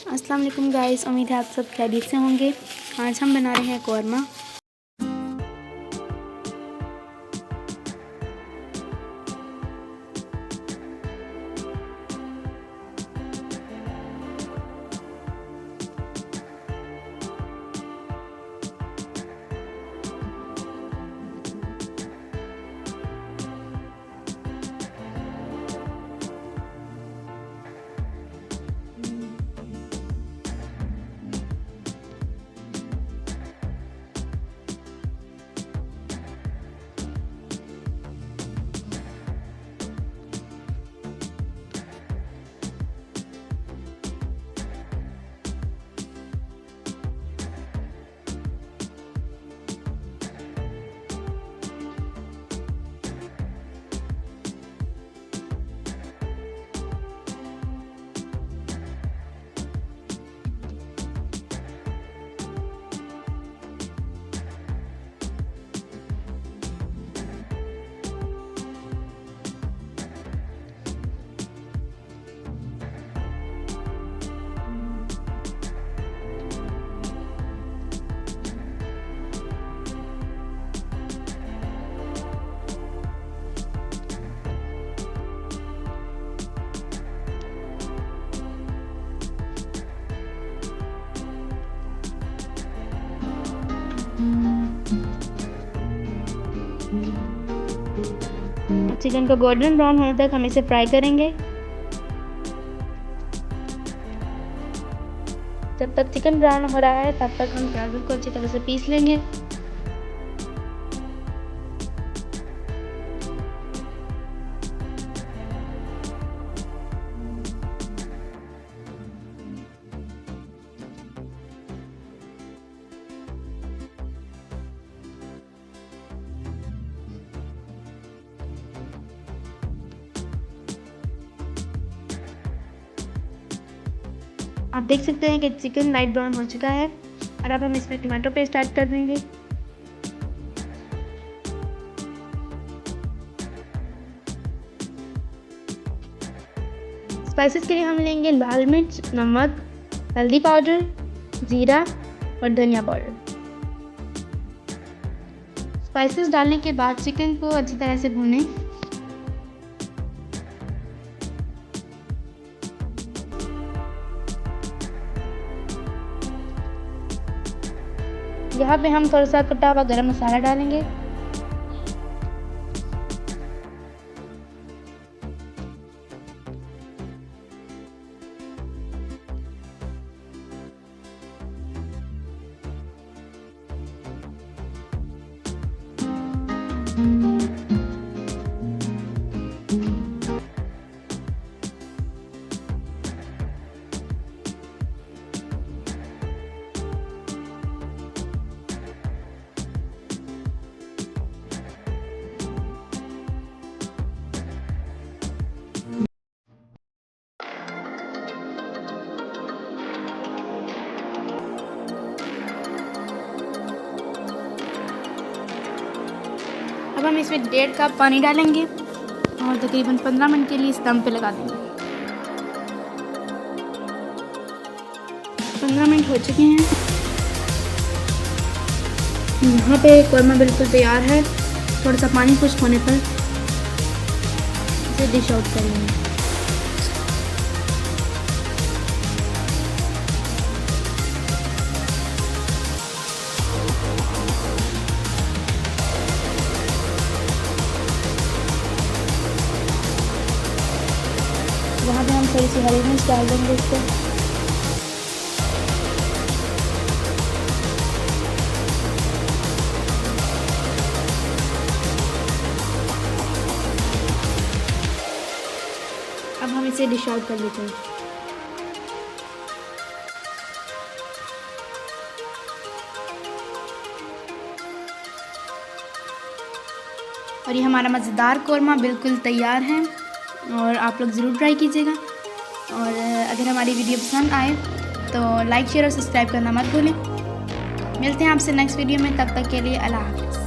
अस्सलाम वालेकुम गाइस, उम्मीद है आप सब खैरियत से होंगे। आज हम बना रहे हैं कौरमा। चिकन को गोल्डन ब्राउन होने तक हम इसे फ्राई करेंगे। जब तक चिकन ब्राउन हो रहा है तब तक हम प्याज को अच्छी तरह से पीस लेंगे। आप देख सकते हैं कि चिकन लाइट ब्राउन हो चुका है और अब हम इसमें टमाटो पेस्ट ऐड कर देंगे। स्पाइसेस के लिए हम लेंगे लाल मिर्च, नमक, हल्दी पाउडर, जीरा और धनिया पाउडर। स्पाइसेस डालने के बाद चिकन को अच्छी तरह से भूनें। यहाँ पे हम थोड़ा सा कटा हुआ गरम मसाला डालेंगे। अब हम इसमें 1.5 कप पानी डालेंगे और तकरीबन 15 मिनट के लिए इस दम पे लगा देंगे। 15 मिनट हो चुके हैं। यहाँ पे कौरमा बिल्कुल तैयार है। थोड़ा सा पानी खुश्क होने पर इसे डिश आउट करेंगे। वहाँ पे हम थोड़ी सी हरी मिर्च डाल देंगे इसको। अब हम इसे डिश आउट कर लेते हैं। और ये हमारा मज़ेदार कौरमा बिल्कुल तैयार है और आप लोग ज़रूर ट्राई कीजिएगा। और अगर हमारी वीडियो पसंद आए तो लाइक, शेयर और सब्सक्राइब करना मत भूलें। मिलते हैं आपसे नेक्स्ट वीडियो में, तब तक के लिए अल्लाह हाफ़िज़।